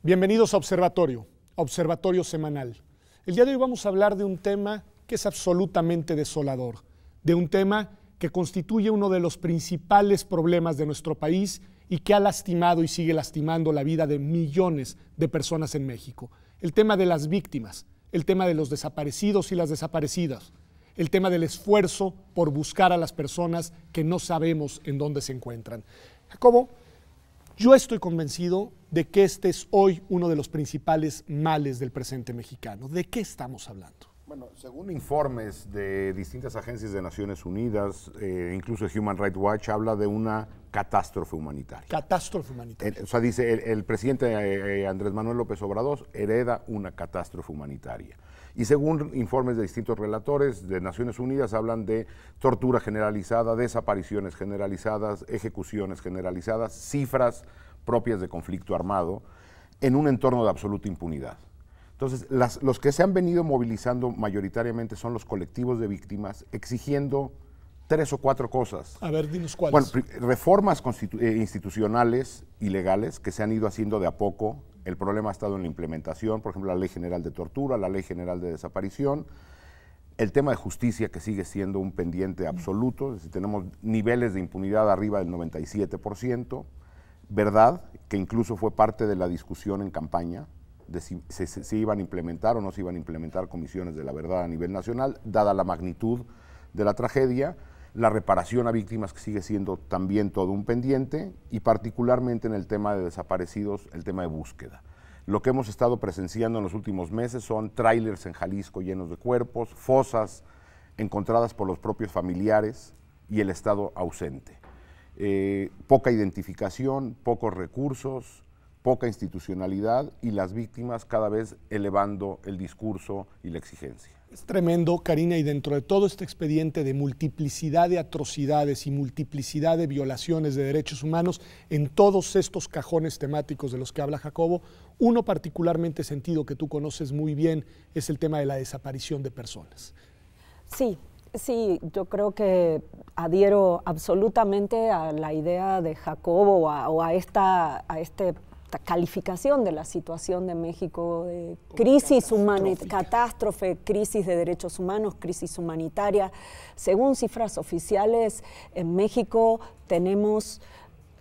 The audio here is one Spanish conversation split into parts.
Bienvenidos a Observatorio Semanal. El día de hoy vamos a hablar de un tema que es absolutamente desolador, de un tema que constituye uno de los principales problemas de nuestro país y que ha lastimado y sigue lastimando la vida de millones de personas en México. El tema de las víctimas, el tema de los desaparecidos y las desaparecidas, el tema del esfuerzo por buscar a las personas que no sabemos en dónde se encuentran. Jacobo, yo estoy convencido de que este es hoy uno de los principales males del presente mexicano. ¿De qué estamos hablando? Bueno, según informes de distintas agencias de Naciones Unidas, incluso Human Rights Watch, habla de una catástrofe humanitaria. Catástrofe humanitaria. O sea, dice el presidente Andrés Manuel López Obrador hereda una catástrofe humanitaria. Y según informes de distintos relatores de Naciones Unidas, hablan de tortura generalizada, desapariciones generalizadas, ejecuciones generalizadas, cifras propias de conflicto armado, en un entorno de absoluta impunidad. Entonces, los que se han venido movilizando mayoritariamente son los colectivos de víctimas, exigiendo 3 o 4 cosas. A ver, dinos cuáles. Bueno, reformas institucionales y legales que se han ido haciendo de a poco. El problema ha estado en la implementación, por ejemplo, la Ley General de Tortura, la Ley General de Desaparición, el tema de justicia que sigue siendo un pendiente absoluto, es decir, tenemos niveles de impunidad arriba del 97%, verdad, que incluso fue parte de la discusión en campaña, de si se iban a implementar o no se iban a implementar comisiones de la verdad a nivel nacional, dada la magnitud de la tragedia, la reparación a víctimas que sigue siendo también todo un pendiente y particularmente en el tema de desaparecidos, el tema de búsqueda. Lo que hemos estado presenciando en los últimos meses son tráilers en Jalisco llenos de cuerpos, fosas encontradas por los propios familiares y el Estado ausente. Poca identificación, pocos recursos, poca institucionalidad y las víctimas cada vez elevando el discurso y la exigencia. Es tremendo, Karina, y dentro de todo este expediente de multiplicidad de atrocidades y multiplicidad de violaciones de derechos humanos en todos estos cajones temáticos de los que habla Jacobo, uno particularmente sentido que tú conoces muy bien es el tema de la desaparición de personas. Sí, yo creo que adhiero absolutamente a la idea de Jacobo o a esta calificación de la situación de México de crisis humanitaria, catástrofe, crisis de derechos humanos, crisis humanitaria. Según cifras oficiales, en México tenemos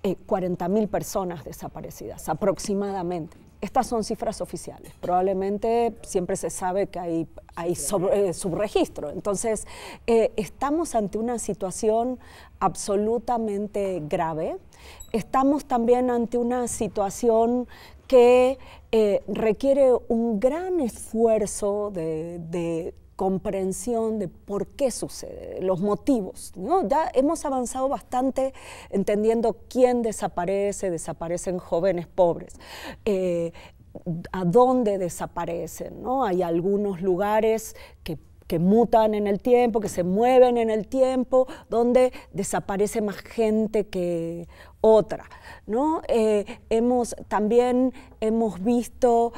40.000 personas desaparecidas aproximadamente. Estas son cifras oficiales. Probablemente siempre se sabe que hay subregistro. Entonces, estamos ante una situación absolutamente grave. Estamos también ante una situación que requiere un gran esfuerzo de comprensión de por qué sucede, los motivos, ¿no? Ya hemos avanzado bastante entendiendo quién desaparecen jóvenes pobres, a dónde desaparecen, ¿no? Hay algunos lugares que mutan en el tiempo, que se mueven en el tiempo, donde desaparece más gente que otra, ¿no? También hemos visto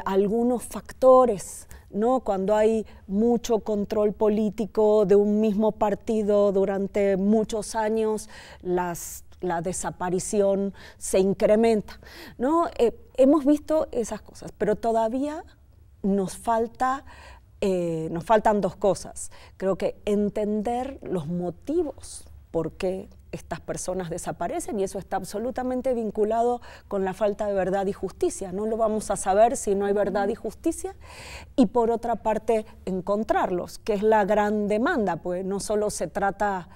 algunos factores, ¿no? Cuando hay mucho control político de un mismo partido durante muchos años, la desaparición se incrementa, ¿no? Hemos visto esas cosas, pero todavía nos faltan 2 cosas. Creo que entender los motivos por qué estas personas desaparecen, y eso está absolutamente vinculado con la falta de verdad y justicia. No lo vamos a saber si no hay verdad y justicia. Y por otra parte, encontrarlos, que es la gran demanda, pues no solo se trata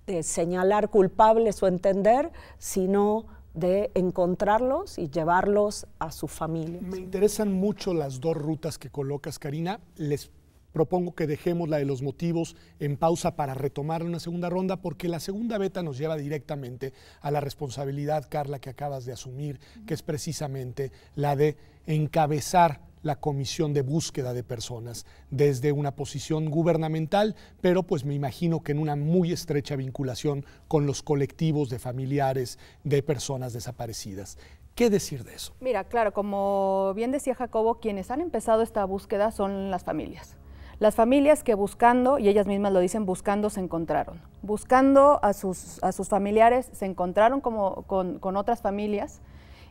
de señalar culpables o entender, sino de encontrarlos y llevarlos a sus familias. Me interesan mucho las 2 rutas que colocas, Karina. Les propongo que dejemos la de los motivos en pausa para retomar una segunda ronda, porque la segunda beta nos lleva directamente a la responsabilidad, Carla, que acabas de asumir, que es precisamente la de encabezar la comisión de búsqueda de personas desde una posición gubernamental, pero pues me imagino que en una muy estrecha vinculación con los colectivos de familiares de personas desaparecidas. ¿Qué decir de eso? Mira, claro, como bien decía Jacobo, quienes han empezado esta búsqueda son las familias. Las familias que buscando, y ellas mismas lo dicen, buscando se encontraron. Buscando a sus familiares se encontraron con otras familias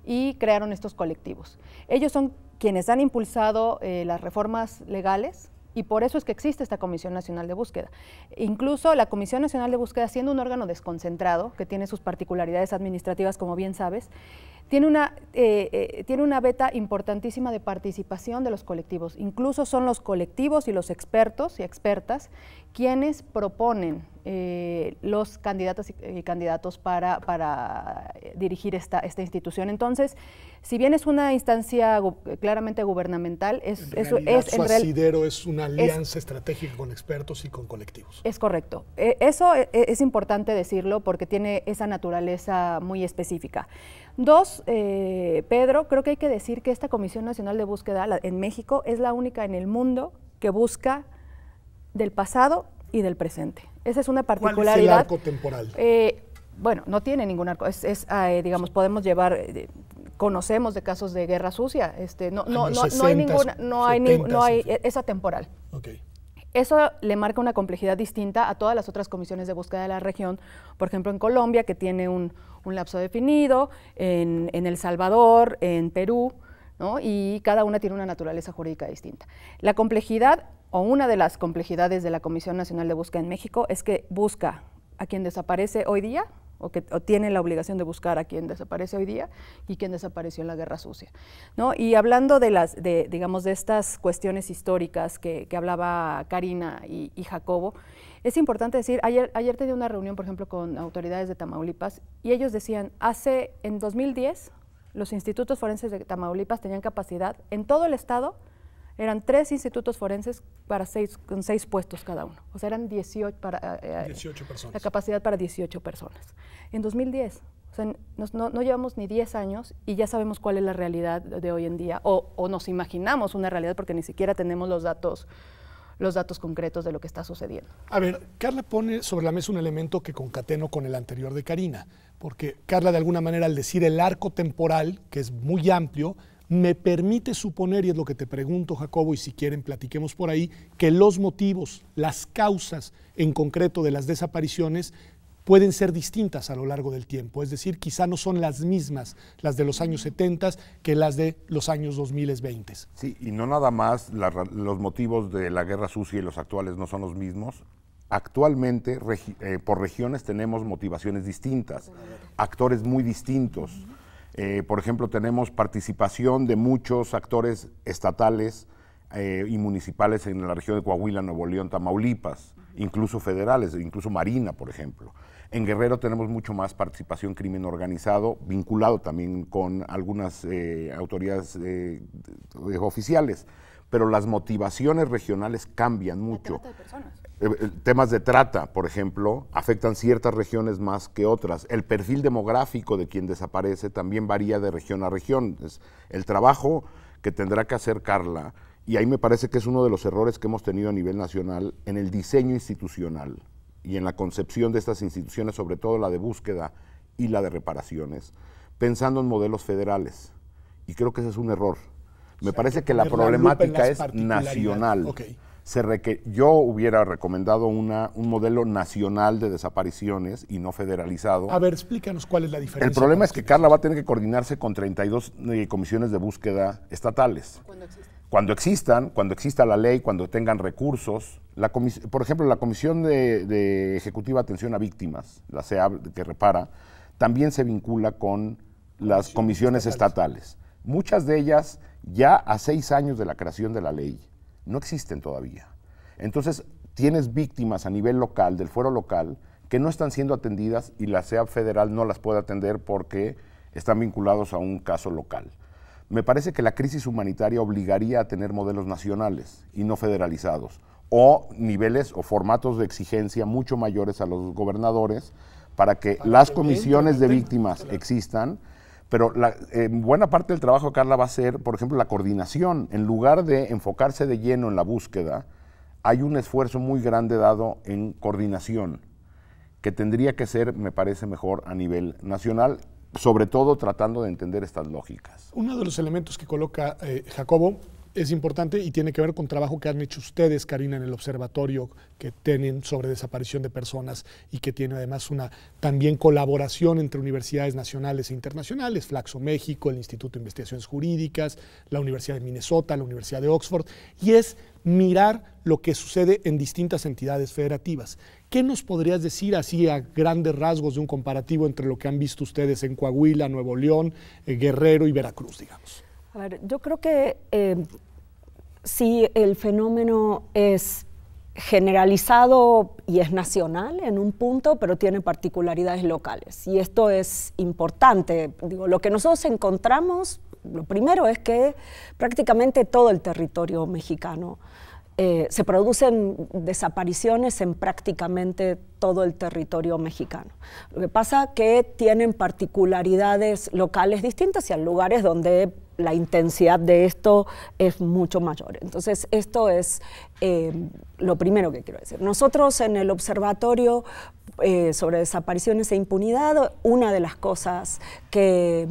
y crearon estos colectivos. Ellos son quienes han impulsado las reformas legales, y por eso es que existe esta Comisión Nacional de Búsqueda. Incluso la Comisión Nacional de Búsqueda, siendo un órgano desconcentrado, que tiene sus particularidades administrativas, como bien sabes, tiene una veta importantísima de participación de los colectivos. Incluso son los colectivos y los expertos y expertas quienes proponen los candidatos y candidatos para dirigir esta institución. Entonces, si bien es una instancia claramente gubernamental, su asidero es una alianza estratégica con expertos y con colectivos. Es correcto. Eso es importante decirlo porque tiene esa naturaleza muy específica. Dos, Pedro, creo que hay que decir que esta Comisión Nacional de Búsqueda en México es la única en el mundo que busca del pasado y del presente. Esa es una particularidad. ¿Cuál es el arco temporal? Bueno, no tiene ningún arco. Digamos, podemos llevar, conocemos de casos de guerra sucia. No hay esa temporal. Okay. Eso le marca una complejidad distinta a todas las otras comisiones de búsqueda de la región. Por ejemplo, en Colombia, que tiene un lapso definido, en El Salvador, en Perú, ¿no? Y cada una tiene una naturaleza jurídica distinta. La complejidad, o una de las complejidades de la Comisión Nacional de Búsqueda en México, es que busca a quien desaparece hoy día, o tiene la obligación de buscar a quien desaparece hoy día y quien desapareció en la Guerra Sucia, ¿no? Y hablando digamos, de estas cuestiones históricas que hablaba Karina y Jacobo, es importante decir, ayer tenía una reunión, por ejemplo, con autoridades de Tamaulipas, y ellos decían, en 2010, los institutos forenses de Tamaulipas tenían capacidad, en todo el estado, eran 3 institutos forenses con 6 puestos cada uno. O sea, eran 18 personas. La capacidad para 18 personas. En 2010, o sea, no llevamos ni 10 años y ya sabemos cuál es la realidad de hoy en día, o nos imaginamos una realidad porque ni siquiera tenemos los datos concretos de lo que está sucediendo. A ver, Carla pone sobre la mesa un elemento que concateno con el anterior de Karina, porque Carla, de alguna manera, al decir el arco temporal, que es muy amplio, me permite suponer, y es lo que te pregunto, Jacobo, y si quieren platiquemos por ahí, que los motivos, las causas en concreto de las desapariciones pueden ser distintas a lo largo del tiempo. Es decir, quizá no son las mismas las de los años 70 que las de los años 2020. Sí, y no nada más los motivos de la Guerra Sucia y los actuales no son los mismos. Actualmente, por regiones tenemos motivaciones distintas, actores muy distintos. Por ejemplo, tenemos participación de muchos actores estatales y municipales en la región de Coahuila, Nuevo León, Tamaulipas, incluso federales, incluso Marina, por ejemplo. En Guerrero tenemos mucho más participación crimen organizado, vinculado también con algunas autoridades oficiales, pero las motivaciones regionales cambian mucho. La trata de personas. Temas de trata, por ejemplo, afectan ciertas regiones más que otras. El perfil demográfico de quien desaparece también varía de región a región. El trabajo que tendrá que hacer Carla, y ahí me parece que es uno de los errores que hemos tenido a nivel nacional en el diseño institucional y en la concepción de estas instituciones, sobre todo la de búsqueda y la de reparaciones, pensando en modelos federales. Y creo que ese es un error. Me parece que la problemática es nacional. Okay. Yo hubiera recomendado un modelo nacional de desapariciones y no federalizado. A ver, explícanos cuál es la diferencia. El problema es que Carla va a tener que coordinarse con 32 comisiones de búsqueda estatales. Cuando exista la ley, cuando tengan recursos. Por ejemplo, la Comisión de Ejecutiva Atención a Víctimas, la CEAV, que repara, también se vincula con las comisiones estatales. Muchas de ellas, ya a 6 años de la creación de la ley, no existen todavía. Entonces, tienes víctimas a nivel local, del fuero local, que no están siendo atendidas y la CEAV federal no las puede atender porque están vinculados a un caso local. Me parece que la crisis humanitaria obligaría a tener modelos nacionales y no federalizados, o niveles o formatos de exigencia mucho mayores a los gobernadores para que las comisiones de víctimas existan. Pero buena parte del trabajo de Carla va a ser, por ejemplo, la coordinación. En lugar de enfocarse de lleno en la búsqueda, hay un esfuerzo muy grande dado en coordinación, que tendría que ser, me parece, mejor a nivel nacional, sobre todo tratando de entender estas lógicas. Uno de los elementos que coloca Jacobo es importante y tiene que ver con trabajo que han hecho ustedes, Karina, en el observatorio que tienen sobre desaparición de personas y que tiene además una también colaboración entre universidades nacionales e internacionales, Flaxo México, el Instituto de Investigaciones Jurídicas, la Universidad de Minnesota, la Universidad de Oxford, y es mirar lo que sucede en distintas entidades federativas. ¿Qué nos podrías decir así a grandes rasgos de un comparativo entre lo que han visto ustedes en Coahuila, Nuevo León, Guerrero y Veracruz, digamos? A ver, yo creo que sí, el fenómeno es generalizado y es nacional en un punto, pero tiene particularidades locales. Y esto es importante. Digo, lo que nosotros encontramos, lo primero es que prácticamente todo el territorio mexicano se producen desapariciones en prácticamente todo el territorio mexicano. Lo que pasa es que tienen particularidades locales distintas y hay lugares donde la intensidad de esto es mucho mayor. Entonces, esto es lo primero que quiero decir. Nosotros en el observatorio sobre desapariciones e impunidad, una de las cosas que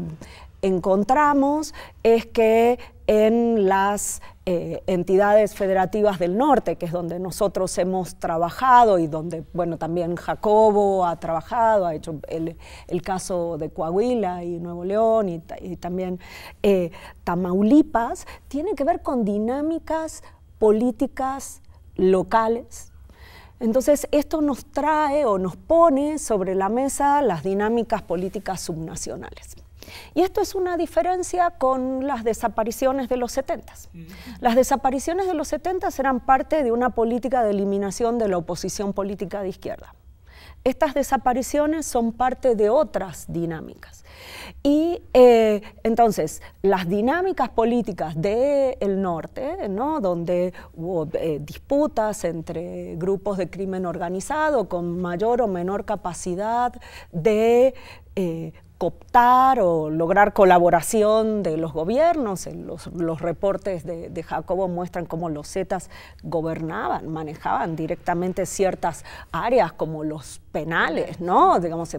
encontramos es que en las entidades federativas del norte, que es donde nosotros hemos trabajado y donde, bueno, también Jacobo ha trabajado, ha hecho el caso de Coahuila y Nuevo León y también Tamaulipas, tiene que ver con dinámicas políticas locales. Entonces, esto nos trae o nos pone sobre la mesa las dinámicas políticas subnacionales. Y esto es una diferencia con las desapariciones de los 70s. Las desapariciones de los 70s eran parte de una política de eliminación de la oposición política de izquierda. Estas desapariciones son parte de otras dinámicas. Y entonces, las dinámicas políticas del norte, ¿no?, donde hubo disputas entre grupos de crimen organizado con mayor o menor capacidad de cooptar o lograr colaboración de los gobiernos. Los reportes de Jacobo muestran cómo los Zetas gobernaban, manejaban directamente ciertas áreas como los penales, ¿no? Digamos,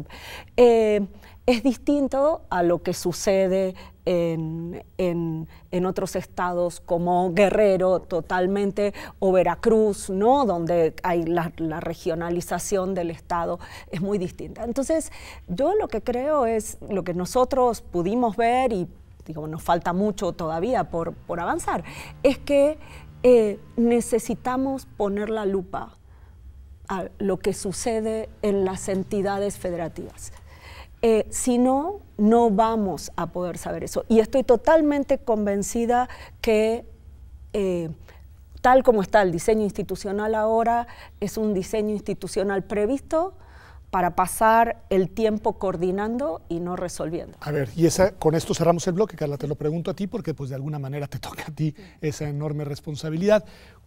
es distinto a lo que sucede en otros estados como Guerrero totalmente, o Veracruz, ¿no?, donde hay la regionalización del estado es muy distinta. Entonces, yo lo que creo es, lo que nosotros pudimos ver, y digo, nos falta mucho todavía por avanzar, es que necesitamos poner la lupa a lo que sucede en las entidades federativas. Si no, no vamos a poder saber eso. Y estoy totalmente convencida que tal como está el diseño institucional ahora, es un diseño institucional previsto para pasar el tiempo coordinando y no resolviendo. A ver, y con esto cerramos el bloque, Carla, te lo pregunto a ti porque pues de alguna manera te toca a ti esa enorme responsabilidad.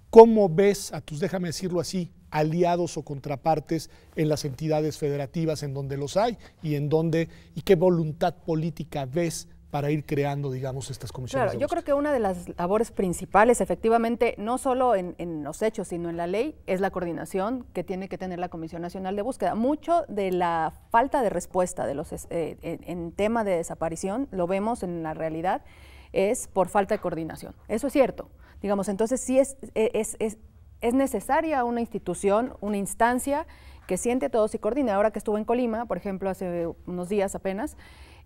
¿Cómo ves a tus, déjame decirlo así, aliados o contrapartes en las entidades federativas en donde los hay y qué voluntad política ves para ir creando, digamos, estas comisiones? Claro, yo creo que una de las labores principales, efectivamente, no solo en los hechos, sino en la ley, es la coordinación que tiene que tener la Comisión Nacional de Búsqueda. Mucho de la falta de respuesta de en tema de desaparición, lo vemos en la realidad, es por falta de coordinación. Eso es cierto. Digamos, entonces sí es necesaria una institución, una instancia que siente a todos y coordine. Ahora que estuve en Colima, por ejemplo, hace unos días apenas,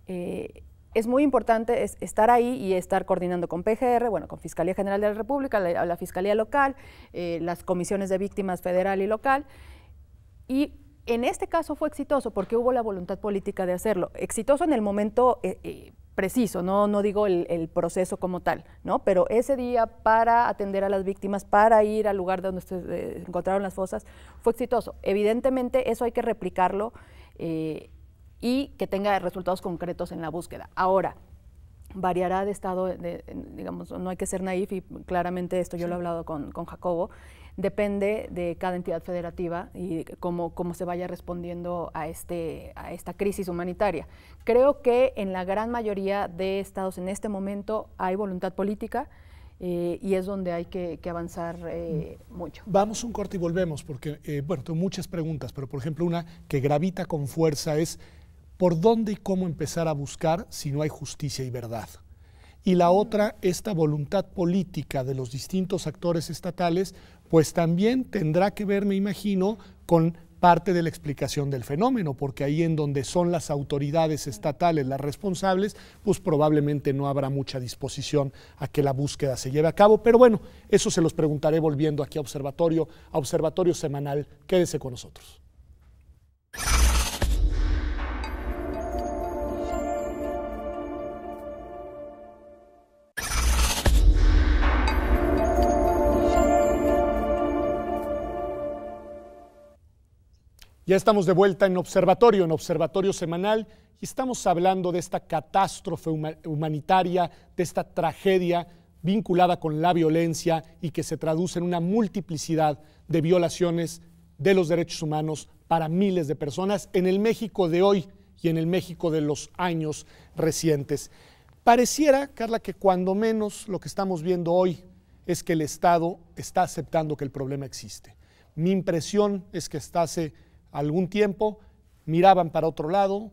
es muy importante estar ahí y estar coordinando con PGR, bueno, con Fiscalía General de la República, la Fiscalía Local, las comisiones de víctimas federal y local. Y en este caso fue exitoso porque hubo la voluntad política de hacerlo. Exitoso en el momento preciso, no digo el proceso como tal, ¿no? Pero ese día para atender a las víctimas, para ir al lugar donde se encontraron las fosas, fue exitoso. Evidentemente eso hay que replicarlo y que tenga resultados concretos en la búsqueda. Ahora, variará de estado, digamos, no hay que ser naif y claramente esto yo lo he hablado con Jacobo, depende de cada entidad federativa y cómo se vaya respondiendo a esta crisis humanitaria. Creo que en la gran mayoría de estados en este momento hay voluntad política y es donde hay que avanzar mucho. Vamos un corte y volvemos porque, bueno, tengo muchas preguntas, pero por ejemplo una que gravita con fuerza es ¿por dónde y cómo empezar a buscar si no hay justicia y verdad? y la otra, esta voluntad política de los distintos actores estatales, pues también tendrá que ver, me imagino, con parte de la explicación del fenómeno, porque ahí en donde son las autoridades estatales las responsables, pues probablemente no habrá mucha disposición a que la búsqueda se lleve a cabo. Pero bueno, eso se los preguntaré volviendo aquí a Observatorio Semanal. Quédese con nosotros. Ya estamos de vuelta en Observatorio Semanal, y estamos hablando de esta catástrofe humanitaria, de esta tragedia vinculada con la violencia y que se traduce en una multiplicidad de violaciones de los derechos humanos para miles de personas en el México de hoy y en el México de los años recientes. Pareciera, Carla, que cuando menos lo que estamos viendo hoy es que el Estado está aceptando que el problema existe. Mi impresión es que hasta hace algún tiempo miraban para otro lado,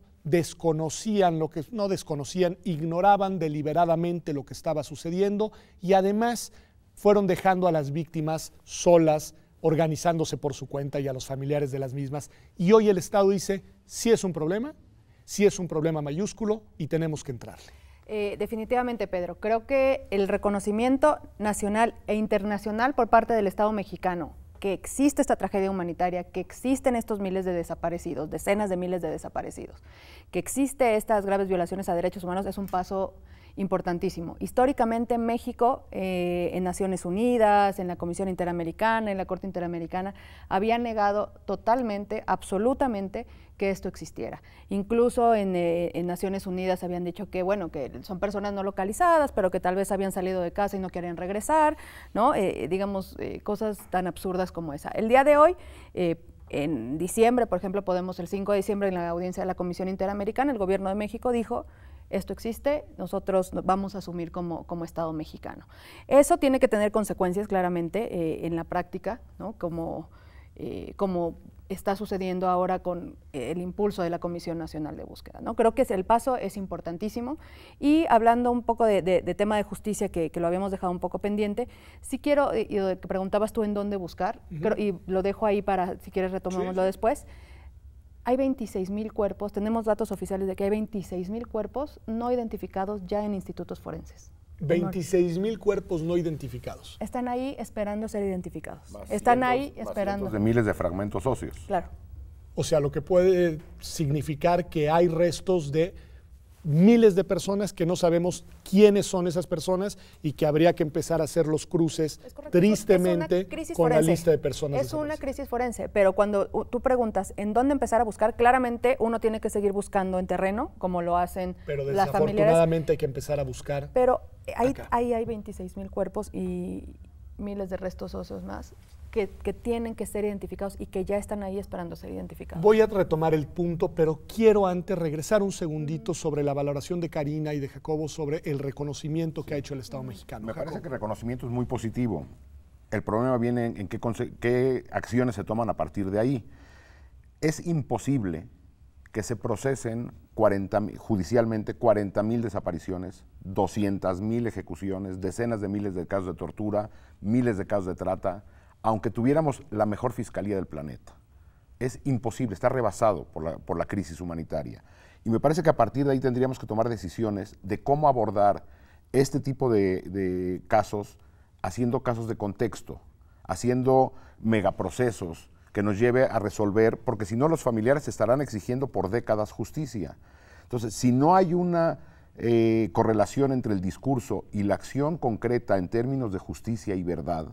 ignoraban deliberadamente lo que estaba sucediendo y además fueron dejando a las víctimas solas, organizándose por su cuenta, y a los familiares de las mismas. Y hoy el Estado dice, sí es un problema mayúsculo y tenemos que entrarle. Definitivamente, Pedro. Creo que el reconocimiento nacional e internacional por parte del Estado mexicano que existe esta tragedia humanitaria, que existen estos miles de desaparecidos, decenas de miles de desaparecidos, que existe estas graves violaciones a derechos humanos, es un paso importantísimo. Históricamente México, en Naciones Unidas, en la Comisión Interamericana, en la Corte Interamericana, había negado totalmente, absolutamente, que esto existiera. Incluso en Naciones Unidas habían dicho que, bueno, que son personas no localizadas, pero que tal vez habían salido de casa y no quieren regresar, ¿no? Cosas tan absurdas como esa. El día de hoy, en diciembre, por ejemplo, el 5 de diciembre, en la audiencia de la Comisión Interamericana, el gobierno de México dijo, esto existe, nosotros vamos a asumir como Estado mexicano. Eso tiene que tener consecuencias claramente en la práctica, ¿no? Como está sucediendo ahora con el impulso de la Comisión Nacional de Búsqueda, ¿no? Creo que el paso es importantísimo. Y hablando un poco de tema de justicia, que lo habíamos dejado un poco pendiente, sí quiero, y lo que preguntabas tú en dónde buscar, y lo dejo ahí para, si quieres, retomémoslo después. Hay 26,000 cuerpos, tenemos datos oficiales de que hay 26,000 cuerpos no identificados ya en institutos forenses. 26,000 cuerpos no identificados. Están ahí esperando ser identificados. Están ahí esperando. De miles de fragmentos óseos. Claro. O sea, lo que puede significar que hay restos de miles de personas que no sabemos quiénes son esas personas y que habría que empezar a hacer los cruces tristemente con la lista de personas desaparecidas. Es una crisis forense, pero cuando tú preguntas en dónde empezar a buscar, claramente uno tiene que seguir buscando en terreno, como lo hacen las familiares. Pero desafortunadamente hay que empezar a buscar. Pero ahí hay 26,000 cuerpos y miles de restos óseos más que tienen que ser identificados y que ya están ahí esperando ser identificados. Voy a retomar el punto, pero quiero antes regresar un segundito sobre la valoración de Karina y de Jacobo sobre el reconocimiento que ha hecho el Estado mexicano. Me parece que el reconocimiento es muy positivo. El problema viene en qué acciones se toman a partir de ahí. Es imposible que se procesen judicialmente 40,000 desapariciones, 200,000 ejecuciones, decenas de miles de casos de tortura, miles de casos de trata, aunque tuviéramos la mejor fiscalía del planeta. Es imposible, está rebasado por la crisis humanitaria. Y me parece que a partir de ahí tendríamos que tomar decisiones de cómo abordar este tipo de casos, haciendo casos de contexto, haciendo megaprocesos que nos lleve a resolver, porque si no los familiares estarán exigiendo por décadas justicia. Entonces, si no hay una correlación entre el discurso y la acción concreta en términos de justicia y verdad,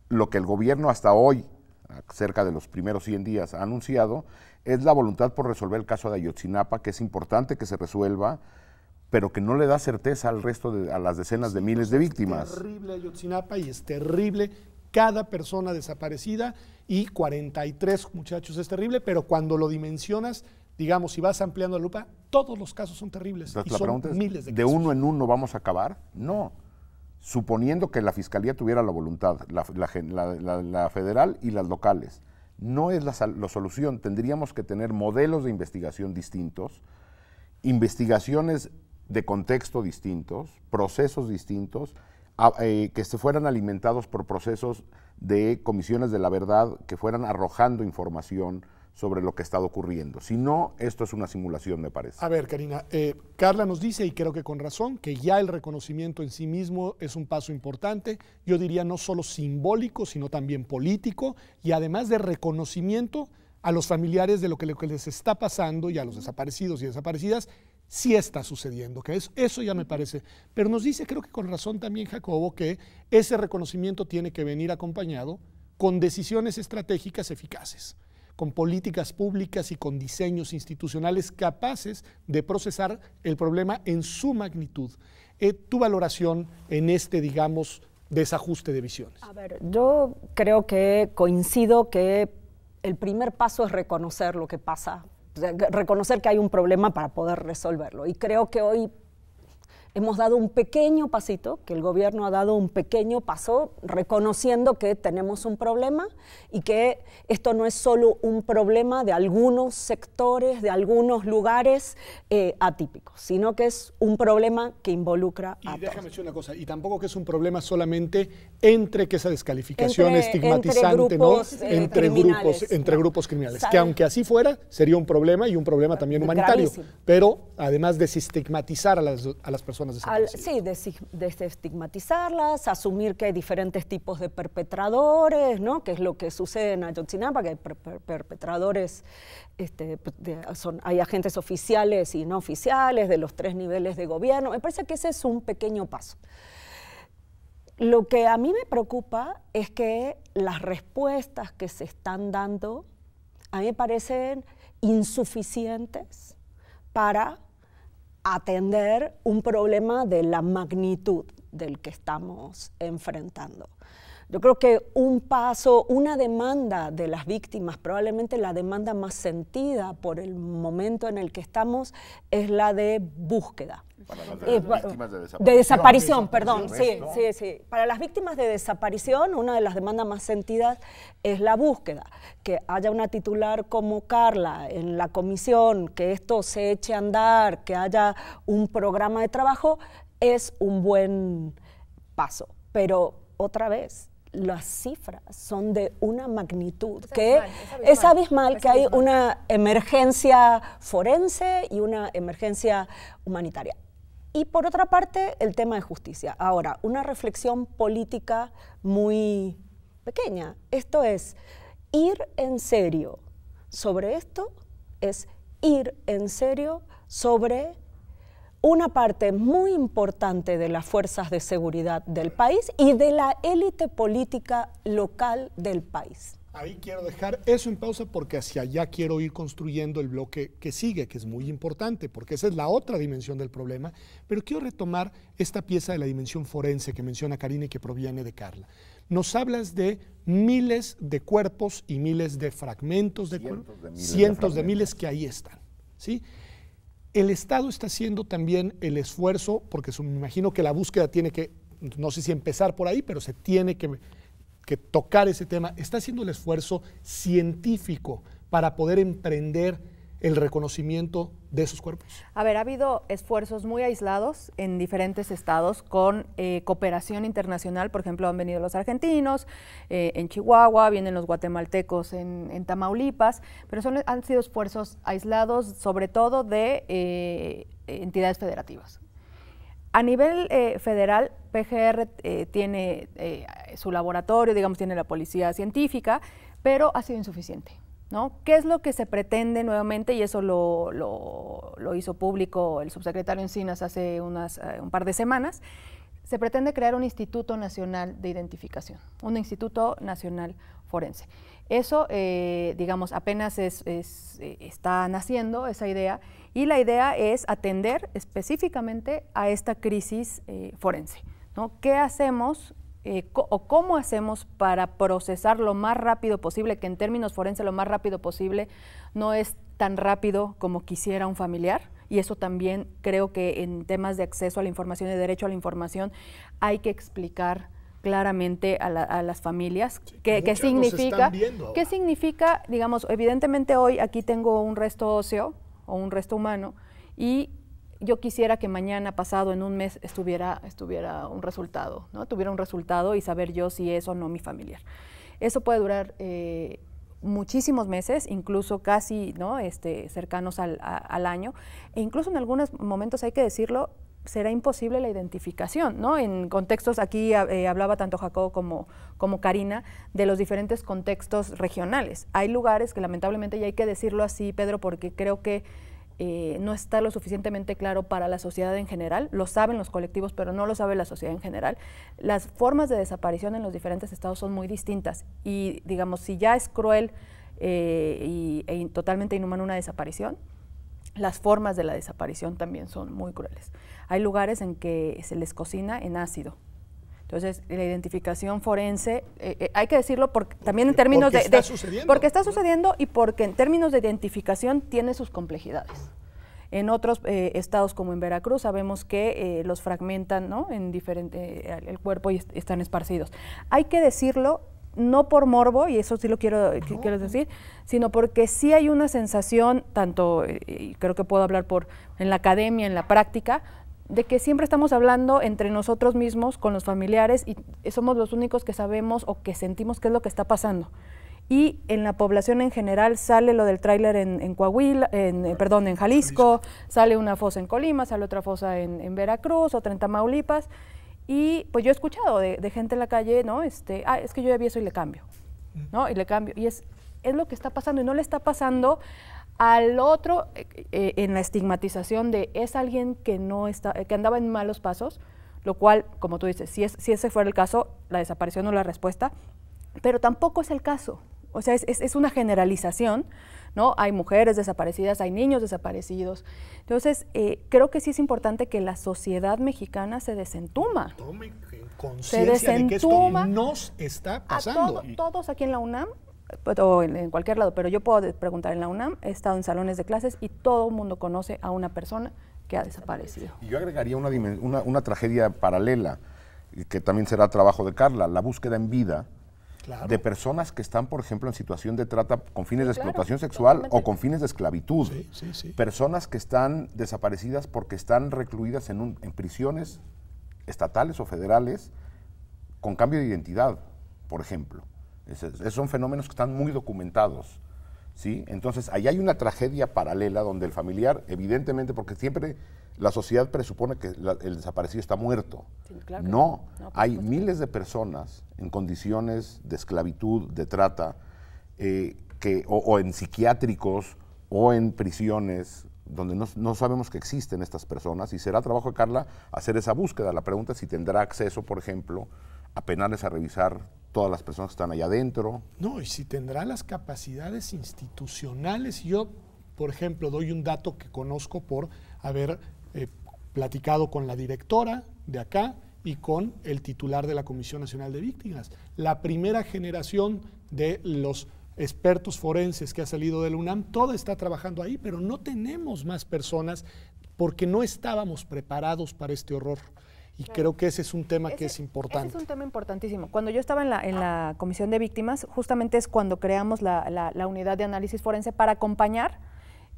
lo que el gobierno hasta hoy, cerca de los primeros 100 días, ha anunciado, es la voluntad por resolver el caso de Ayotzinapa, que es importante que se resuelva, pero que no le da certeza al resto a las decenas de miles de víctimas. Es terrible Ayotzinapa y es terrible cada persona desaparecida, y 43 muchachos es terrible, pero cuando lo dimensionas, digamos, si vas ampliando la lupa, todos los casos son terribles. Entonces, y son miles de casos. ¿De uno en uno vamos a acabar? No. Suponiendo que la Fiscalía tuviera la voluntad, la federal y las locales. No es la solución. Tendríamos que tener modelos de investigación distintos, investigaciones de contexto distintos, procesos distintos, que se fueran alimentados por procesos de comisiones de la verdad que fueran arrojando información sobre lo que está ocurriendo. Si no, esto es una simulación, me parece. A ver, Karina, Carla nos dice, y creo que con razón, que ya el reconocimiento en sí mismo es un paso importante, yo diría no solo simbólico, sino también político, y además de reconocimiento a los familiares de lo que les está pasando y a los desaparecidos y desaparecidas, sí está sucediendo, que eso ya me parece. Pero nos dice, creo que con razón también Jacobo, que ese reconocimiento tiene que venir acompañado con decisiones estratégicas eficaces, con políticas públicas y con diseños institucionales capaces de procesar el problema en su magnitud. Tu valoración en este, digamos, desajuste de visiones. A ver, yo creo que coincido que el primer paso es reconocer lo que pasa, reconocer que hay un problema para poder resolverlo. Y creo que hoy hemos dado un pequeño pasito, que el gobierno ha dado un pequeño paso reconociendo que tenemos un problema y que esto no es solo un problema de algunos sectores, de algunos lugares atípicos, sino que es un problema que involucra a todos. Y déjame decir una cosa, y tampoco que es un problema solamente entre que esa descalificación estigmatizante, entre grupos criminales, que aunque así fuera, sería un problema y un problema también humanitario, gravísimo. Pero además desestigmatizar a las personas desaparecidas. Sí, desestigmatizarlas, asumir que hay diferentes tipos de perpetradores, ¿no? Que es lo que sucede en Ayotzinapa, que hay perpetradores, hay agentes oficiales y no oficiales de los 3 niveles de gobierno. Me parece que ese es un pequeño paso. Lo que a mí me preocupa es que las respuestas que se están dando a mí me parecen insuficientes para atender un problema de la magnitud del que estamos enfrentando. Yo creo que una demanda de las víctimas, probablemente la demanda más sentida por el momento en el que estamos, es la de búsqueda. Para las víctimas de desaparición, perdón, sí. Para las víctimas de desaparición, una de las demandas más sentidas es la búsqueda. Que haya una titular como Carla en la comisión, que esto se eche a andar, que haya un programa de trabajo, es un buen paso. Pero otra vez, las cifras son de una magnitud es abismal, que hay una emergencia forense y una emergencia humanitaria. Y por otra parte, el tema de justicia. Ahora, una reflexión política muy pequeña. Esto es, ir en serio sobre esto, es ir en serio sobre una parte muy importante de las fuerzas de seguridad del país y de la élite política local del país. Ahí quiero dejar eso en pausa porque hacia allá quiero ir construyendo el bloque que sigue, que es muy importante, porque esa es la otra dimensión del problema, pero quiero retomar esta pieza de la dimensión forense que menciona Karina y que proviene de Carla. Nos hablas de miles de cuerpos y miles de fragmentos de cuerpos, cientos de miles que ahí están, ¿sí? El Estado está haciendo también el esfuerzo, porque me imagino que la búsqueda tiene que, no sé si empezar por ahí, pero se tiene que tocar ese tema, está haciendo el esfuerzo científico para poder emprender el reconocimiento de esos cuerpos. A ver, ha habido esfuerzos muy aislados en diferentes estados con cooperación internacional. Por ejemplo, han venido los argentinos en Chihuahua, vienen los guatemaltecos en Tamaulipas, pero han sido esfuerzos aislados, sobre todo de entidades federativas. A nivel federal, PGR tiene su laboratorio, digamos, tiene la policía científica, pero ha sido insuficiente, ¿no? ¿Qué es lo que se pretende nuevamente? Y eso lo hizo público el subsecretario Encinas hace un par de semanas. Se pretende crear un Instituto Nacional de Identificación, un Instituto Nacional Forense. Eso, digamos, apenas está naciendo esa idea, y la idea es atender específicamente a esta crisis forense, ¿no? ¿Qué hacemos o cómo hacemos para procesar lo más rápido posible, que en términos forenses lo más rápido posible no es tan rápido como quisiera un familiar? Y eso también creo que en temas de acceso a la información y derecho a la información hay que explicar claramente a las familias qué significa, digamos, evidentemente hoy aquí tengo un resto óseo o un resto humano y yo quisiera que mañana, pasado, en un mes, estuviera un resultado, ¿no? Tuviera un resultado y saber yo si es o no mi familiar. Eso puede durar muchísimos meses, incluso casi, ¿no? Cercanos al año, e incluso en algunos momentos, hay que decirlo, será imposible la identificación, ¿no? En contextos, aquí hablaba tanto Jacobo como Karina, de los diferentes contextos regionales. Hay lugares que lamentablemente, y hay que decirlo así, Pedro, porque creo que no está lo suficientemente claro para la sociedad en general, lo saben los colectivos, pero no lo sabe la sociedad en general. Las formas de desaparición en los diferentes estados son muy distintas y, digamos, si ya es cruel e totalmente inhumana una desaparición, las formas de la desaparición también son muy crueles. Hay lugares en que se les cocina en ácido. Entonces, la identificación forense, hay que decirlo porque también en términos porque está sucediendo y porque en términos de identificación tiene sus complejidades. En otros estados como en Veracruz sabemos que los fragmentan, ¿no? En el cuerpo y están esparcidos. Hay que decirlo no por morbo, y eso sí lo quiero decir, sino porque sí hay una sensación, tanto, y creo que puedo hablar en la academia, en la práctica, de que siempre estamos hablando entre nosotros mismos, con los familiares, y somos los únicos que sabemos o que sentimos qué es lo que está pasando. Y en la población en general sale lo del tráiler en Coahuila, en Jalisco, sale una fosa en Colima, sale otra fosa en Veracruz, otra en Tamaulipas, y pues yo he escuchado de gente en la calle, ¿no? Es que yo ya vi eso y le cambio, ¿no? Y le cambio, y es lo que está pasando, y no le está pasando al otro en la estigmatización de es alguien que andaba en malos pasos, lo cual, como tú dices, si ese fuera el caso, la desaparición no es la respuesta, pero tampoco es el caso. O sea, es una generalización, ¿no? Hay mujeres desaparecidas, hay niños desaparecidos. Entonces, creo que sí es importante que la sociedad mexicana se desentuma. Tome conciencia de que esto nos está pasando. Todos aquí en la UNAM, o en cualquier lado, pero yo puedo preguntar en la UNAM, he estado en salones de clases y todo el mundo conoce a una persona que ha desaparecido. Y yo agregaría una tragedia paralela, que también será trabajo de Carla, la búsqueda en vida. Claro. De personas que están, por ejemplo, en situación de trata con fines de explotación sexual totalmente. O con fines de esclavitud. Sí. Personas que están desaparecidas porque están recluidas en prisiones estatales o federales con cambio de identidad, por ejemplo. Esos son fenómenos que están muy documentados, ¿sí? Entonces, ahí hay una tragedia paralela donde el familiar, evidentemente, porque siempre la sociedad presupone que el desaparecido está muerto. Sí, claro no, hay miles de personas en condiciones de esclavitud, de trata, o en psiquiátricos o en prisiones donde no sabemos que existen estas personas, y será trabajo de Carla hacer esa búsqueda. La pregunta es si tendrá acceso, por ejemplo, a penales a revisar todas las personas que están allá adentro. No, y si tendrá las capacidades institucionales. Yo, por ejemplo, doy un dato que conozco por haber platicado con la directora de acá y con el titular de la Comisión Nacional de Víctimas. La primera generación de los expertos forenses que ha salido de la UNAM, todo está trabajando ahí, pero no tenemos más personas porque no estábamos preparados para este horror. Y creo que ese es un tema que es importante. Ese es un tema importantísimo. Cuando yo estaba en la Comisión de Víctimas, justamente es cuando creamos la unidad de análisis forense para acompañar.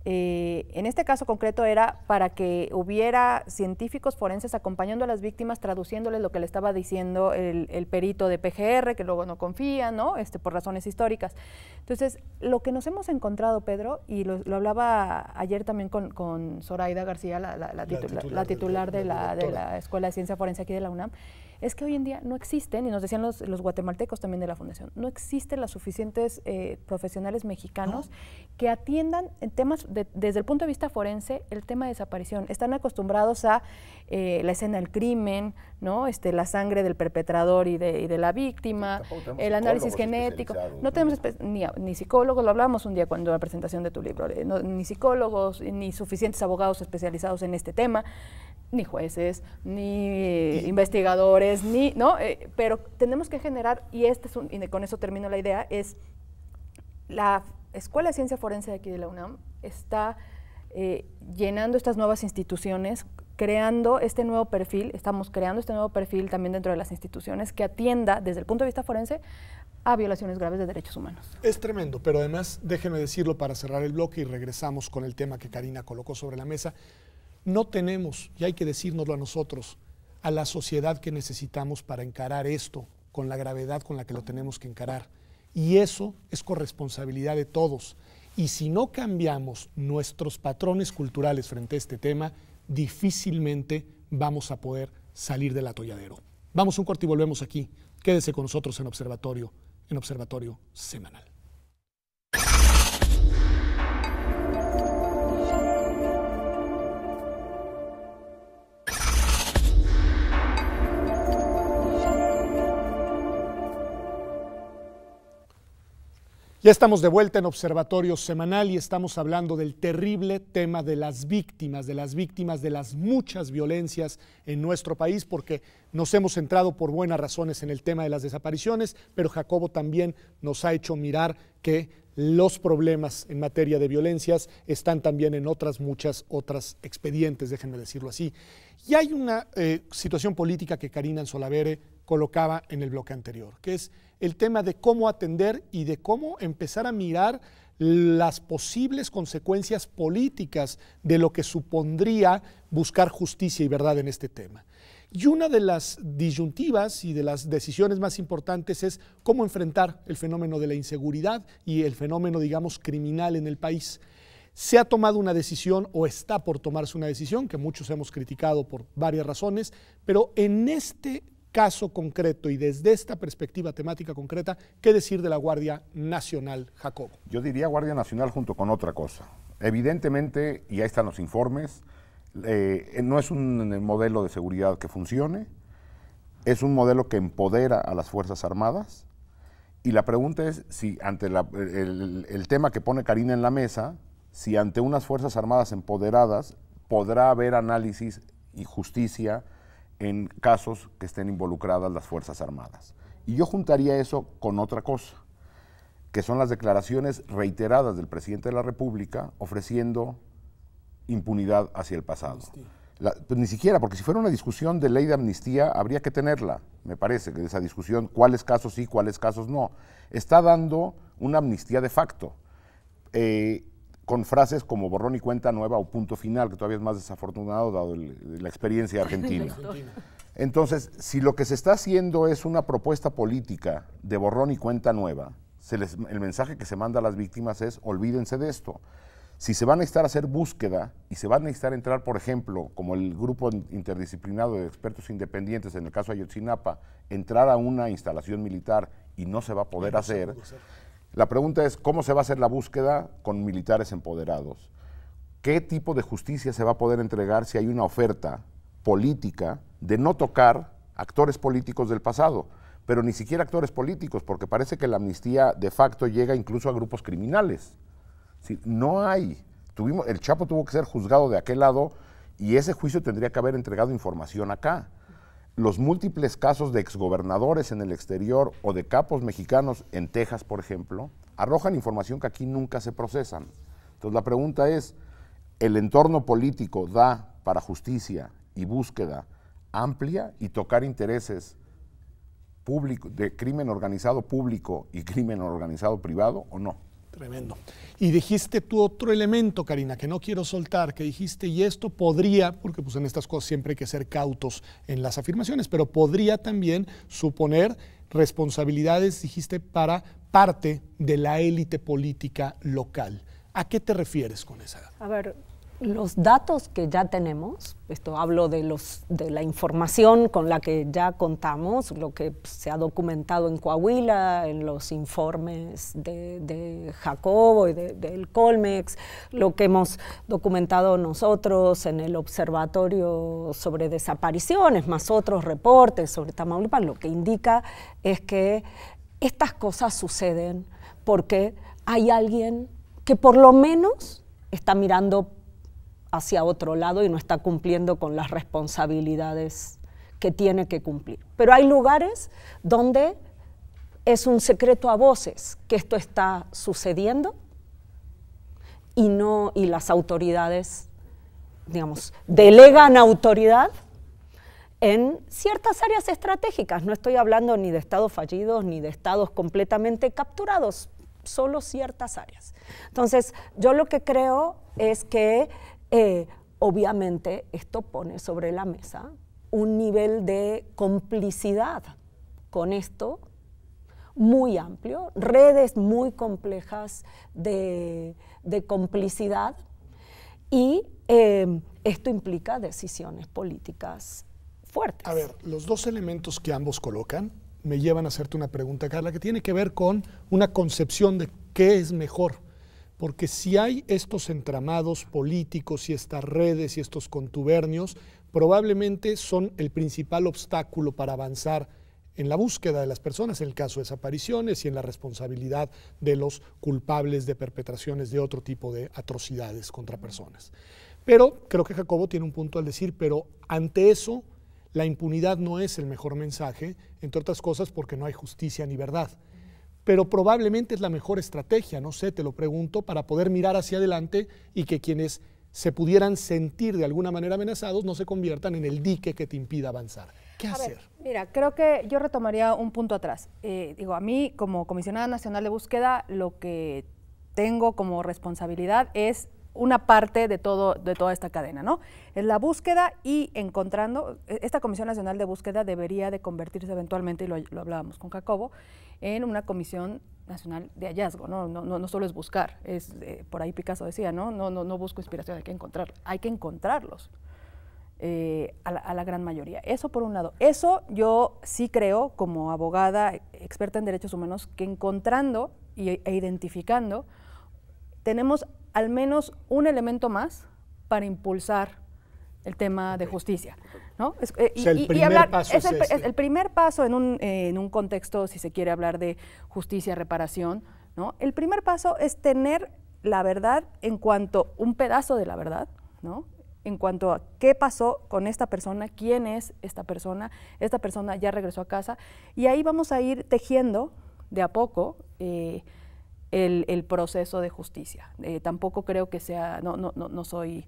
En este caso concreto era para que hubiera científicos forenses acompañando a las víctimas, traduciéndoles lo que le estaba diciendo el perito de PGR, que luego no confía, ¿no? Por razones históricas. Entonces, lo que nos hemos encontrado, Pedro, y lo hablaba ayer también con Zoraida García, la titular de la Escuela de Ciencia Forense aquí de la UNAM, es que hoy en día no existen, y nos decían los guatemaltecos también de la Fundación, no existen las suficientes profesionales mexicanos que atiendan en temas, desde el punto de vista forense, el tema de desaparición. Están acostumbrados a la escena del crimen, ¿no? La sangre del perpetrador y de la víctima, el análisis genético. No tenemos ni psicólogos, lo hablábamos un día cuando la presentación de tu libro, ni psicólogos, ni suficientes abogados especializados en este tema, ni jueces, ni investigadores, ¿no? Pero tenemos que generar, y con eso termino la idea, es la Escuela de Ciencia Forense de aquí de la UNAM está llenando estas nuevas instituciones, creando este nuevo perfil, estamos creando este nuevo perfil también dentro de las instituciones que atienda desde el punto de vista forense a violaciones graves de derechos humanos. Es tremendo, pero además déjenme decirlo para cerrar el bloque y regresamos con el tema que Karina colocó sobre la mesa. No tenemos, y hay que decírnoslo a nosotros, a la sociedad que necesitamos para encarar esto con la gravedad con la que lo tenemos que encarar. Y eso es corresponsabilidad de todos. Y si no cambiamos nuestros patrones culturales frente a este tema, difícilmente vamos a poder salir del atolladero. Vamos a un corte y volvemos aquí. Quédese con nosotros en Observatorio Semanal. Ya estamos de vuelta en Observatorio Semanal y estamos hablando del terrible tema de las víctimas de las muchas violencias en nuestro país, porque nos hemos centrado por buenas razones en el tema de las desapariciones, pero Jacobo también nos ha hecho mirar que los problemas en materia de violencias están también en muchas otras expedientes, déjenme decirlo así. Y hay una situación política que Karina Anzolavere colocaba en el bloque anterior, que es el tema de cómo atender y de cómo empezar a mirar las posibles consecuencias políticas de lo que supondría buscar justicia y verdad en este tema. Y una de las disyuntivas y de las decisiones más importantes es cómo enfrentar el fenómeno de la inseguridad y el fenómeno, digamos, criminal en el país. Se ha tomado una decisión o está por tomarse una decisión que muchos hemos criticado por varias razones, pero en este caso concreto y desde esta perspectiva temática concreta, ¿qué decir de la Guardia Nacional, Jacobo? Yo diría Guardia Nacional junto con otra cosa. Evidentemente, y ahí están los informes, no es un modelo de seguridad que funcione, es un modelo que empodera a las Fuerzas Armadas, y la pregunta es si ante el tema que pone Karina en la mesa, si ante unas Fuerzas Armadas empoderadas podrá haber análisis y justicia en casos que estén involucradas las Fuerzas Armadas. Y yo juntaría eso con otra cosa, que son las declaraciones reiteradas del presidente de la República ofreciendo impunidad hacia el pasado. Pues ni siquiera, porque si fuera una discusión de ley de amnistía, habría que tenerla, me parece, que esa discusión, cuáles casos sí, cuáles casos no. Está dando una amnistía de facto, con frases como borrón y cuenta nueva o punto final, que todavía es más desafortunado dado la experiencia argentina. Entonces, si lo que se está haciendo es una propuesta política de borrón y cuenta nueva, el mensaje que se manda a las víctimas es olvídense de esto. Si se va a necesitar hacer búsqueda y se va a necesitar entrar, por ejemplo, como el grupo interdisciplinado de expertos independientes, en el caso de Ayotzinapa, entrar a una instalación militar y no se va a poder hacer. La pregunta es, ¿cómo se va a hacer la búsqueda con militares empoderados? ¿Qué tipo de justicia se va a poder entregar si hay una oferta política de no tocar actores políticos del pasado? Pero ni siquiera actores políticos, porque parece que la amnistía de facto llega incluso a grupos criminales. Sí, no hay. El Chapo tuvo que ser juzgado de aquel lado y ese juicio tendría que haber entregado información acá. Los múltiples casos de exgobernadores en el exterior o de capos mexicanos en Texas, por ejemplo, arrojan información que aquí nunca se procesan. Entonces la pregunta es, ¿el entorno político da para justicia y búsqueda amplia y tocar intereses públicos, de crimen organizado público y crimen organizado privado o no? Tremendo. Y dijiste tú otro elemento, Karina, que no quiero soltar, que dijiste, y esto podría, porque pues en estas cosas siempre hay que ser cautos en las afirmaciones, pero podría también suponer responsabilidades, dijiste, para parte de la élite política local. ¿A qué te refieres con esa? A ver, los datos que ya tenemos, esto hablo de la información con la que ya contamos, lo que se ha documentado en Coahuila, en los informes de Jacobo y del Colmex, lo que hemos documentado nosotros en el Observatorio sobre Desapariciones, más otros reportes sobre Tamaulipas, lo que indica es que estas cosas suceden porque hay alguien que por lo menos está mirando hacia otro lado y no está cumpliendo con las responsabilidades que tiene que cumplir. Pero hay lugares donde es un secreto a voces que esto está sucediendo y las autoridades, digamos, delegan autoridad en ciertas áreas estratégicas. No estoy hablando ni de estados fallidos ni de estados completamente capturados, solo ciertas áreas. Entonces, yo lo que creo es que obviamente esto pone sobre la mesa un nivel de complicidad con esto muy amplio, redes muy complejas de complicidad, y esto implica decisiones políticas fuertes. A ver, los dos elementos que ambos colocan me llevan a hacerte una pregunta, Carla, que tiene que ver con una concepción de qué es mejor. Porque si hay estos entramados políticos y estas redes y estos contubernios, probablemente son el principal obstáculo para avanzar en la búsqueda de las personas, en el caso de desapariciones y en la responsabilidad de los culpables de perpetraciones de otro tipo de atrocidades contra personas. Pero creo que Jacobo tiene un punto al decir, pero ante eso la impunidad no es el mejor mensaje, entre otras cosas porque no hay justicia ni verdad. Pero probablemente es la mejor estrategia, no sé, te lo pregunto, para poder mirar hacia adelante y que quienes se pudieran sentir de alguna manera amenazados no se conviertan en el dique que te impida avanzar. ¿Qué hacer? Mira, creo que yo retomaría un punto atrás. A mí como Comisionada Nacional de Búsqueda, lo que tengo como responsabilidad es una parte de toda esta cadena, ¿no? Es la búsqueda y encontrando, esta Comisión Nacional de Búsqueda debería de convertirse eventualmente, y lo hablábamos con Jacobo, en una Comisión Nacional de Hallazgo, no solo es buscar, por ahí Picasso decía, no busco inspiración, hay que encontrarlos. A la gran mayoría. Eso por un lado. Eso yo sí creo, como abogada experta en derechos humanos, que encontrando e identificando tenemos al menos un elemento más para impulsar el tema de justicia, ¿no? El primer paso es el primer paso en un contexto, si se quiere hablar de justicia, reparación, ¿no? El primer paso es tener la verdad en cuanto un pedazo de la verdad, ¿no? En cuanto a qué pasó con esta persona, quién es esta persona ya regresó a casa, y ahí vamos a ir tejiendo de a poco el proceso de justicia. Tampoco creo que sea, no soy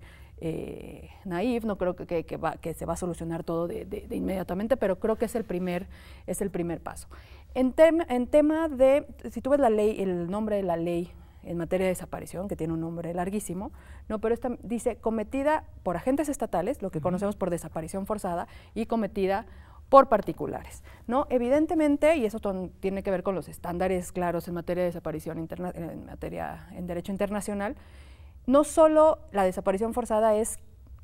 naif, no creo que se va a solucionar todo de inmediatamente, pero creo que es el primer paso. En tema de, si tú ves la ley, el nombre de la ley en materia de desaparición, que tiene un nombre larguísimo, ¿no? Pero esta dice cometida por agentes estatales, lo que conocemos por desaparición forzada, y cometida por particulares, ¿no? Evidentemente, y eso tiene que ver con los estándares claros en materia de desaparición en derecho internacional, no solo la desaparición forzada es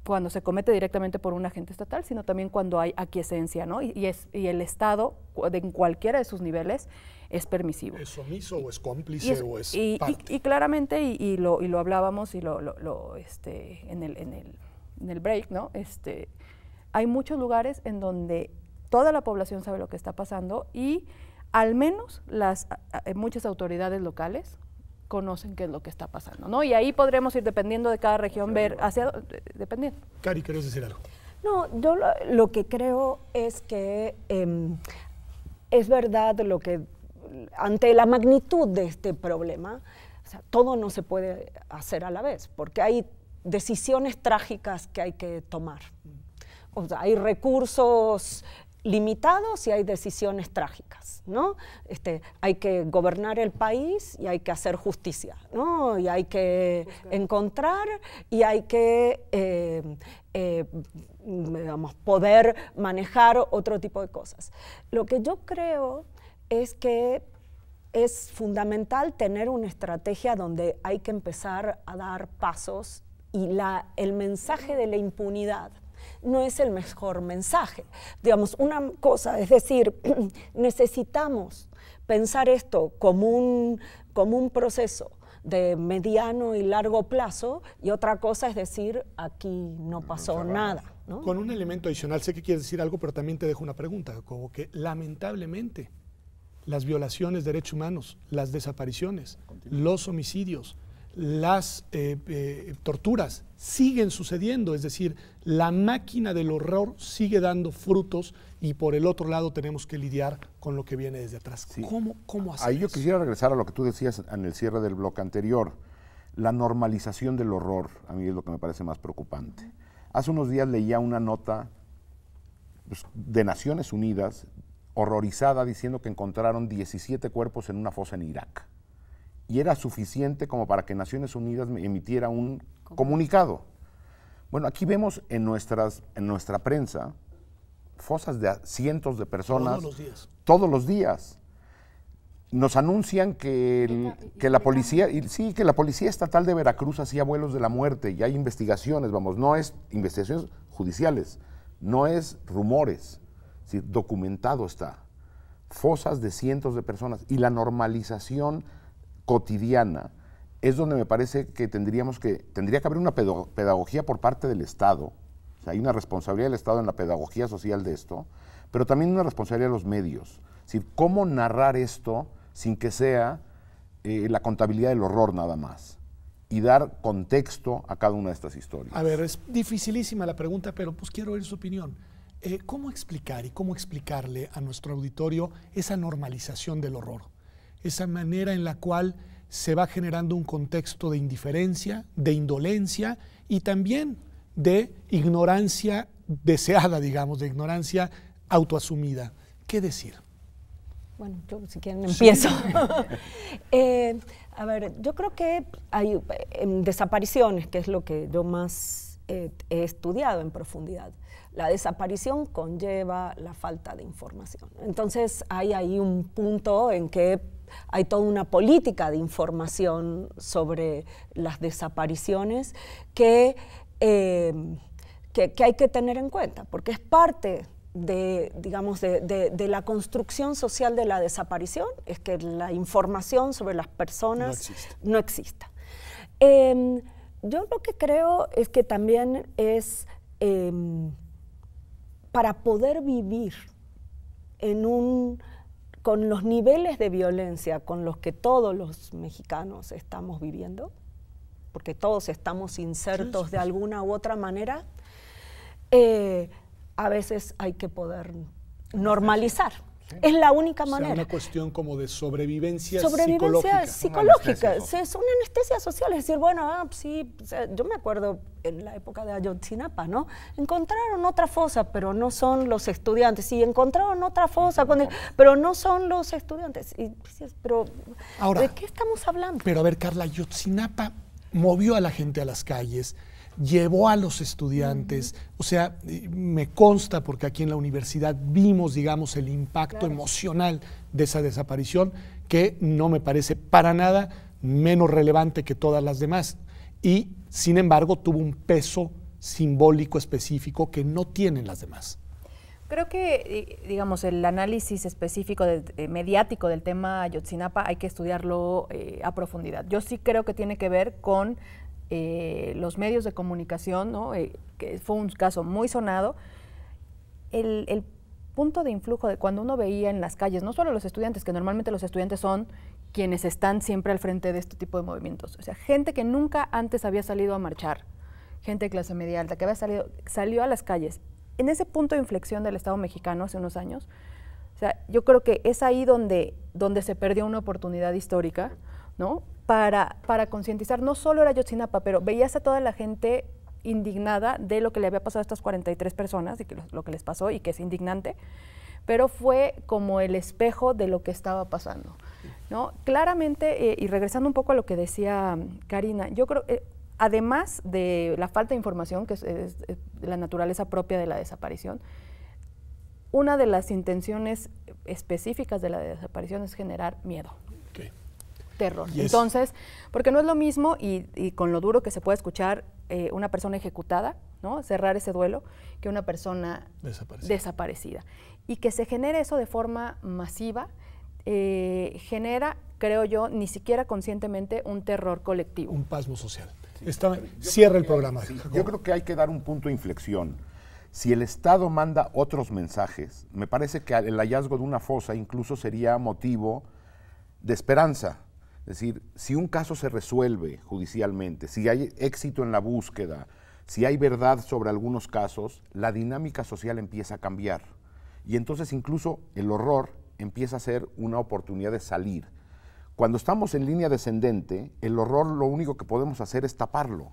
cuando se comete directamente por un agente estatal, sino también cuando hay aquiescencia, ¿no? Y el Estado, en cualquiera de sus niveles, es permisivo. ¿Es omiso o es cómplice o es parte? Y claramente, y lo hablábamos en el break, ¿no? Hay muchos lugares en donde toda la población sabe lo que está pasando y al menos muchas autoridades locales conocen qué es lo que está pasando, ¿no? Y ahí podremos ir, dependiendo de cada región, dependiendo. Cari, ¿querías decir algo? No, yo lo que creo es que es verdad lo que, ante la magnitud de este problema, o sea, todo no se puede hacer a la vez, porque hay decisiones trágicas que hay que tomar. O sea, hay recursos limitados y hay decisiones trágicas, ¿no? Hay que gobernar el país y hay que hacer justicia, ¿no? Y hay que encontrar y hay que poder manejar otro tipo de cosas. Lo que yo creo es que es fundamental tener una estrategia donde hay que empezar a dar pasos y el mensaje de la impunidad no es el mejor mensaje. Digamos, una cosa es decir, necesitamos pensar esto como un proceso de mediano y largo plazo, y otra cosa es decir, aquí no pasó nada, ¿no? Con un elemento adicional, sé que quieres decir algo, pero también te dejo una pregunta, como que lamentablemente las violaciones de derechos humanos, las desapariciones, los homicidios, las torturas siguen sucediendo, es decir, la máquina del horror sigue dando frutos y por el otro lado tenemos que lidiar con lo que viene desde atrás. Sí. ¿Cómo hacer Ahí yo eso? quisiera regresar a lo que tú decías en el cierre del bloque anterior. La normalización del horror, a mí es lo que me parece más preocupante. Hace unos días leía una nota de Naciones Unidas horrorizada diciendo que encontraron 17 cuerpos en una fosa en Irak. Y era suficiente como para que Naciones Unidas emitiera un comunicado. Bueno, aquí vemos en nuestra prensa fosas de cientos de personas. Todos los días. Todos los días. Nos anuncian que la policía, que la Policía Estatal de Veracruz hacía vuelos de la muerte y hay investigaciones, vamos, no es investigaciones judiciales, no es rumores, ¿sí? Documentado está. Fosas de cientos de personas y la normalización cotidiana es donde me parece que tendría que haber una pedagogía por parte del Estado. O sea, hay una responsabilidad del Estado en la pedagogía social de esto, pero también una responsabilidad de los medios. Es decir, cómo narrar esto sin que sea la contabilidad del horror nada más y dar contexto a cada una de estas historias. A ver, es dificilísima la pregunta, pero pues quiero oír su opinión. ¿Cómo explicar y cómo explicarle a nuestro auditorio esa normalización del horror? Esa manera en la cual se va generando un contexto de indiferencia, de indolencia y también de ignorancia deseada, digamos, de ignorancia autoasumida. ¿Qué decir? Bueno, yo si quieren empiezo. A ver, yo creo que hay desapariciones, que es lo que yo más he estudiado en profundidad. La desaparición conlleva la falta de información. Entonces hay ahí un punto en que hay toda una política de información sobre las desapariciones que hay que tener en cuenta, porque es parte digamos, de la construcción social de la desaparición, es que la información sobre las personas no exista. Yo lo que creo es que también es para poder vivir con los niveles de violencia con los que todos los mexicanos estamos viviendo, porque todos estamos insertos de alguna u otra manera, a veces hay que poder normalizar. Sí. Es la única manera. Es una cuestión como de sobrevivencia psicológica. Es una anestesia social. Es decir, bueno, sí, o sea, yo me acuerdo en la época de Ayotzinapa, ¿no? Encontraron otra fosa, pero no son los estudiantes. Sí, encontraron otra fosa, pero no son los estudiantes. Pero, ahora, ¿de qué estamos hablando? Pero a ver, Carla, Ayotzinapa movió a la gente a las calles, llevó a los estudiantes, o sea, me consta porque aquí en la universidad vimos, digamos, el impacto emocional de esa desaparición, que no me parece para nada menos relevante que todas las demás, y sin embargo tuvo un peso simbólico específico que no tienen las demás. Creo que, digamos, el análisis específico mediático del tema Ayotzinapa hay que estudiarlo a profundidad. Yo sí creo que tiene que ver con los medios de comunicación, ¿no? Que fue un caso muy sonado. El punto de influjo de cuando uno veía en las calles, no solo los estudiantes, que normalmente los estudiantes son quienes están siempre al frente de este tipo de movimientos, o sea, gente que nunca antes había salido a marchar, gente de clase media alta, que salió a las calles. En ese punto de inflexión del Estado mexicano hace unos años, o sea, yo creo que es ahí donde se perdió una oportunidad histórica, ¿no? Para concientizar, no solo era Ayotzinapa, pero veías a toda la gente indignada de lo que le había pasado a estas 43 personas y que lo que les pasó y que es indignante, pero fue como el espejo de lo que estaba pasando, ¿no? Claramente, y regresando un poco a lo que decía Karina, yo creo, además de la falta de información, que es la naturaleza propia de la desaparición, una de las intenciones específicas de la desaparición es generar miedo. Terror. Yes. Entonces, porque no es lo mismo, y con lo duro que se puede escuchar una persona ejecutada, ¿no? Cerrar ese duelo, que una persona desaparecida. Y que se genere eso de forma masiva, genera, creo yo, ni siquiera conscientemente un terror colectivo. Un pasmo social. Cierra el programa. Sí, yo creo que hay que dar un punto de inflexión. Si el Estado manda otros mensajes, me parece que el hallazgo de una fosa incluso sería motivo de esperanza. Es decir, si un caso se resuelve judicialmente, si hay éxito en la búsqueda, si hay verdad sobre algunos casos, la dinámica social empieza a cambiar. Y entonces incluso el horror empieza a ser una oportunidad de salir. Cuando estamos en línea descendente, el horror lo único que podemos hacer es taparlo,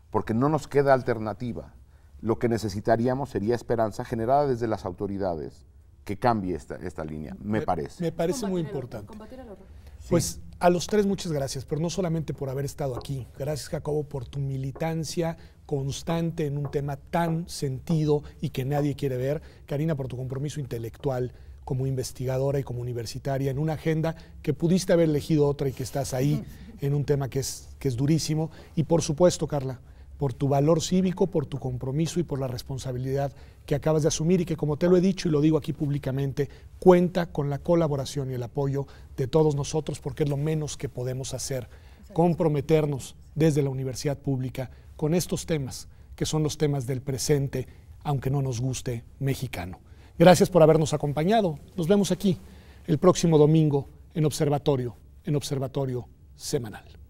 porque no nos queda alternativa. Lo que necesitaríamos sería esperanza generada desde las autoridades que cambie esta línea, me parece. Me parece muy importante. Combatir el horror. Pues A los tres muchas gracias, pero no solamente por haber estado aquí. Gracias, Jacobo, por tu militancia constante en un tema tan sentido y que nadie quiere ver. Karina, por tu compromiso intelectual como investigadora y como universitaria en una agenda que pudiste haber elegido otra y que estás ahí en un tema que es durísimo. Y por supuesto, Carla, por tu valor cívico, por tu compromiso y por la responsabilidad que acabas de asumir y que, como te lo he dicho y lo digo aquí públicamente, cuenta con la colaboración y el apoyo de todos nosotros, porque es lo menos que podemos hacer, comprometernos desde la universidad pública con estos temas, que son los temas del presente, aunque no nos guste, mexicano. Gracias por habernos acompañado. Nos vemos aquí el próximo domingo en Observatorio Semanal.